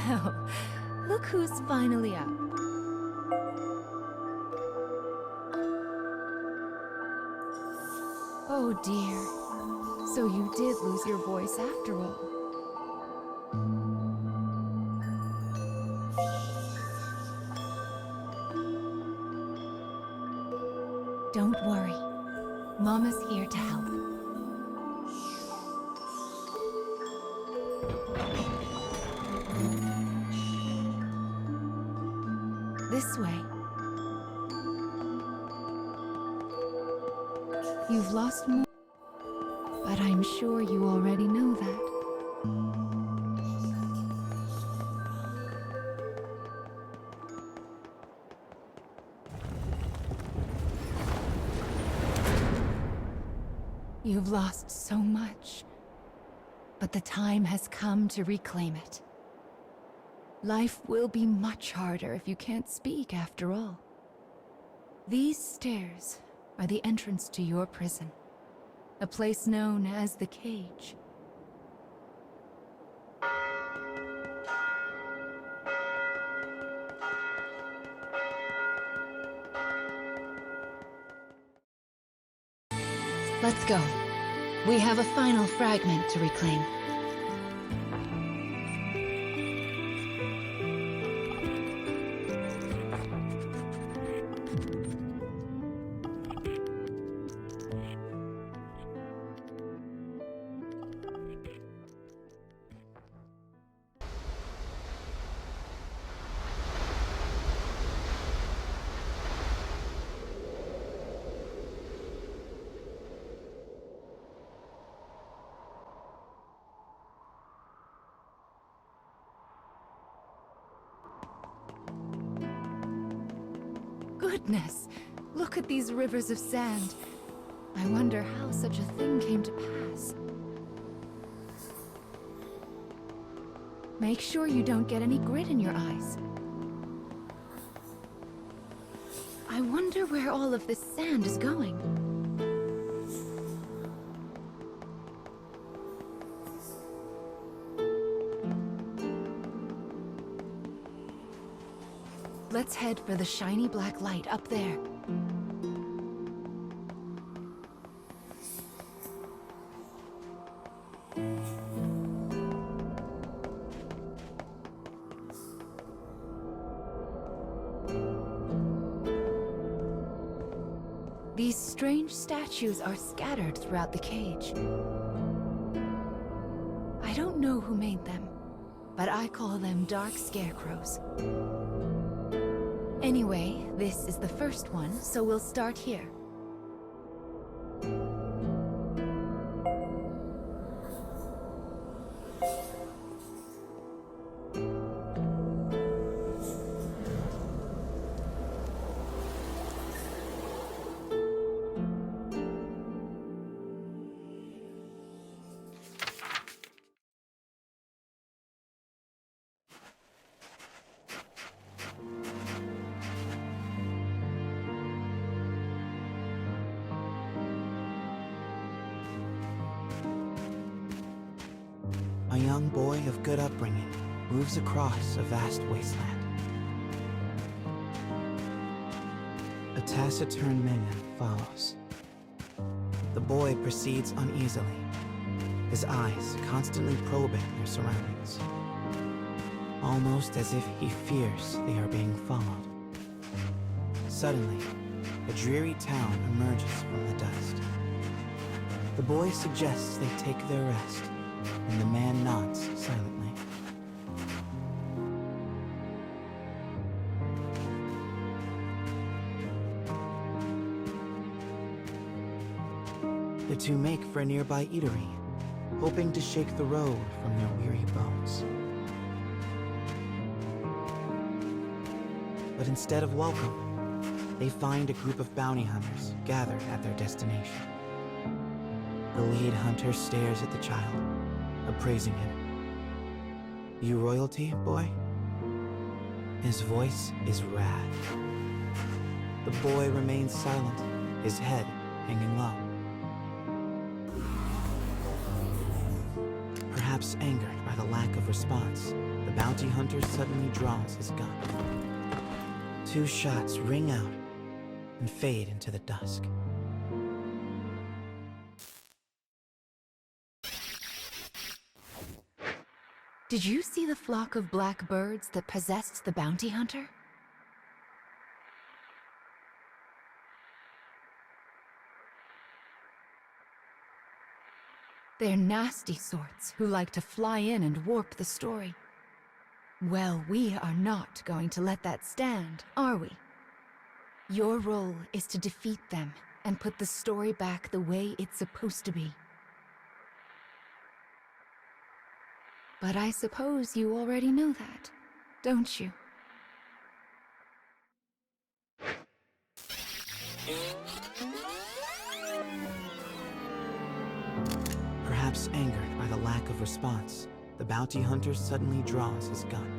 Well, look who's finally up. Oh dear. So you did lose your voice after all. Don't worry. Mama's here to help. This way. You've lost more, but I'm sure you already know that. You've lost so much, but the time has come to reclaim it. Life will be much harder if you can't speak after all. These stairs are the entrance to your prison, a place known as the Cage. Let's go. We have a final fragment to reclaim. Goodness! Look at these rivers of sand. I wonder how such a thing came to pass. Make sure you don't get any grit in your eyes. I wonder where all of this sand is going. Let's head for the shiny black light up there. These strange statues are scattered throughout the cage. I don't know who made them, but I call them dark scarecrows. Anyway, this is the first one, so we'll start here. A young boy of good upbringing moves across a vast wasteland. A taciturn minion follows. The boy proceeds uneasily, his eyes constantly probing their surroundings, almost as if he fears they are being followed. Suddenly, a dreary town emerges from the dust. The boy suggests they take their rest, and the man nods silently. The two make for a nearby eatery, hoping to shake the road from their weary bones. But instead of welcome, they find a group of bounty hunters gathered at their destination. The lead hunter stares at the child, appraising him. "You royalty, boy?" His voice is wrath. The boy remains silent, his head hanging low. Perhaps angered by by the lack of response, the bounty hunter suddenly draws his gun. 2 shots ring out and fade into the dusk. Did you see the flock of black birds that possessed the bounty hunter? They're nasty sorts who like to fly in and warp the story. Well, we are not going to let that stand, are we? Your role is to defeat them and put the story back the way it's supposed to be. But I suppose you already know that, don't you? Perhaps angered by the lack of response, the bounty hunter suddenly draws his gun.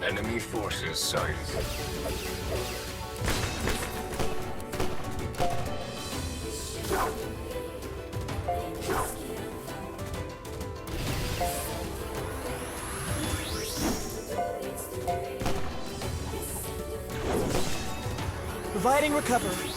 Enemy forces sighted. Providing recovery.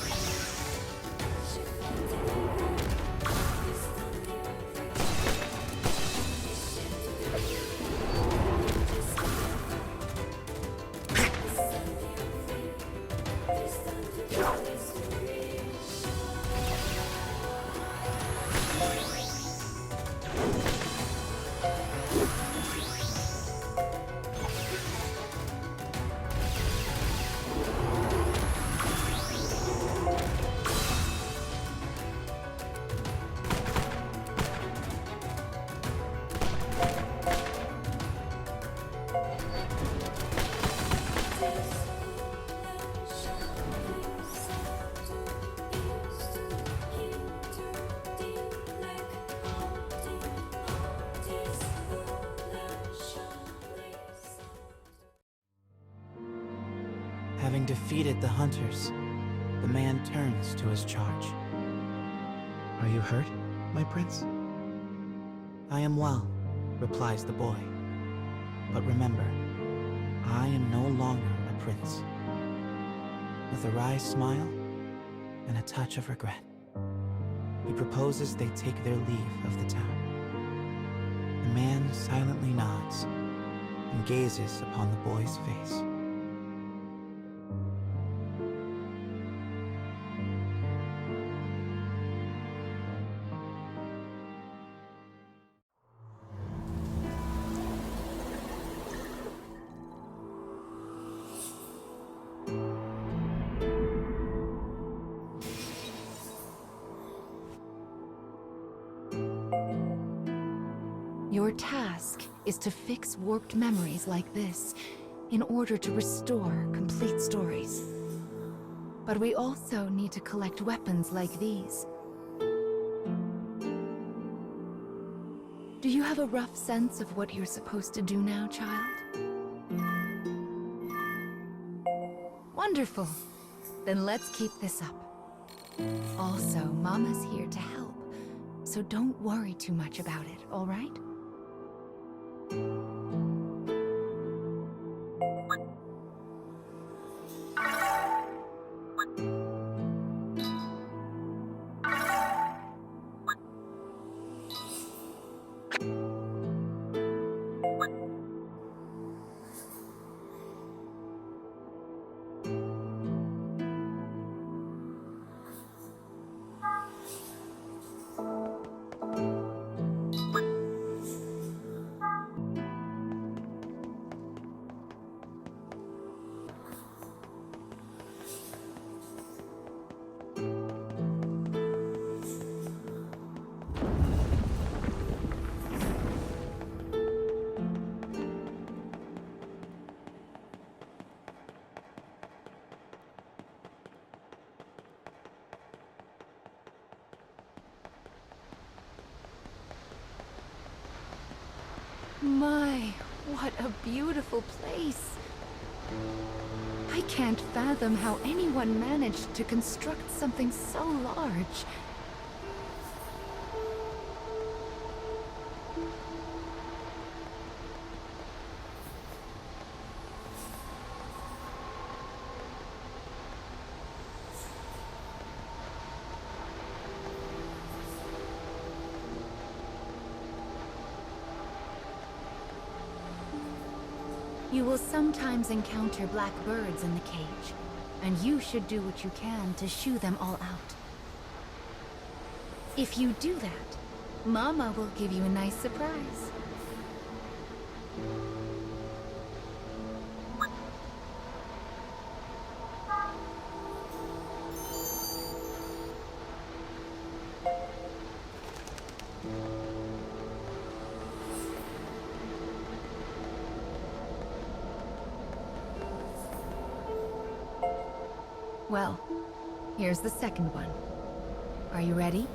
Having defeated the hunters, the man turns to his charge. Are you hurt, my prince? I am well, replies the boy. But remember, I am no longer a prince. With a wry smile and a touch of regret, he proposes they take their leave of the town. The man silently nods and gazes upon the boy's face. Your task is to fix warped memories like this in order to restore complete stories. But we also need to collect weapons like these. Do you have a rough sense of what you're supposed to do now, child? Wonderful. Then let's keep this up. Also, Mama's here to help, so don't worry too much about it, all right? my, what a beautiful place. I can't fathom how anyone managed to construct something so large. You will sometimes encounter black birds in the cage, and you should do what you can to shoo them all out. If you do that, Mama will give you a nice surprise. Well, here's the second one. Are you ready?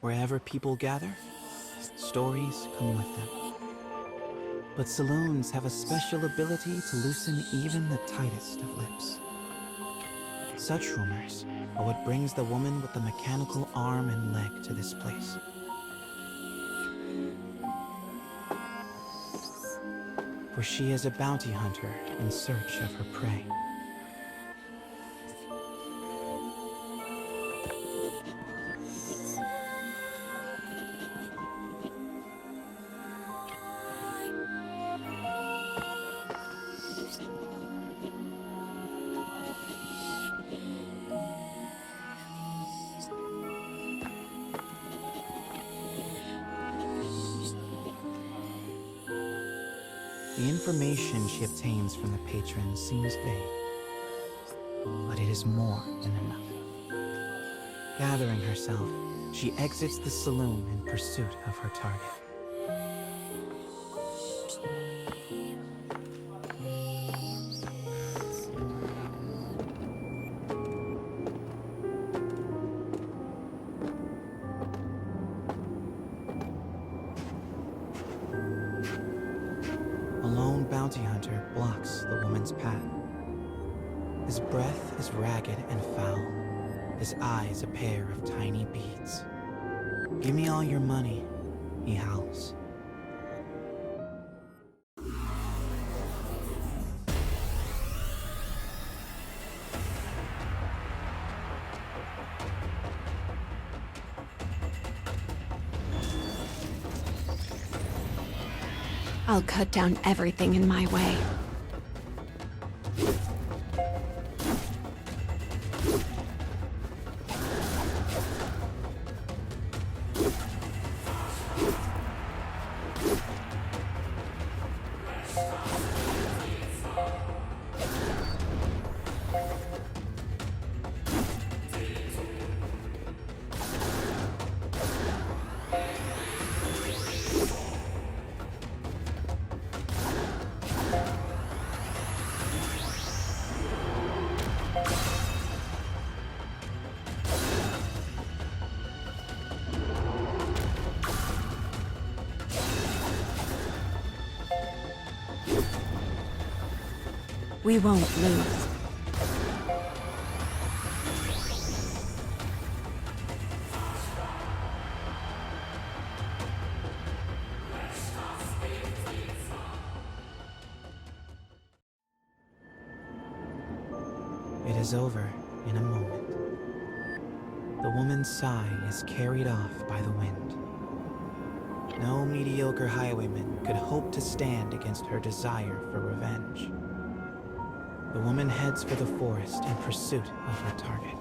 Wherever people gather, stories come with them. But saloons have a special ability to loosen even the tightest of lips. Such rumors are what brings the woman with the mechanical arm and leg to this place. For she is a bounty hunter in search of her prey. The information she obtains from the patrons seems vague, but it is more than enough. Gathering herself, she exits the saloon in pursuit of her target. Bounty hunter blocks the woman's path. His breath is ragged and foul, his eyes a pair of tiny beads. "Give me all your money," he howls. I'll cut down everything in my way. We won't lose. It is over in a moment. The woman's sigh is carried off by the wind. No mediocre highwayman could hope to stand against her desire for revenge. The woman heads for the forest in pursuit of her target.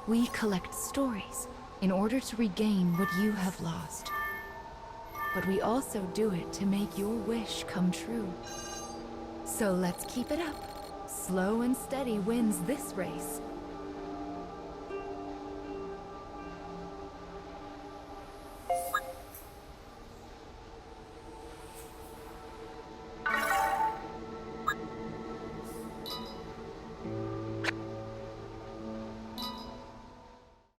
We collect stories in order to regain what you have lost. But we also do it to make your wish come true. So let's keep it up. Slow and steady wins this race.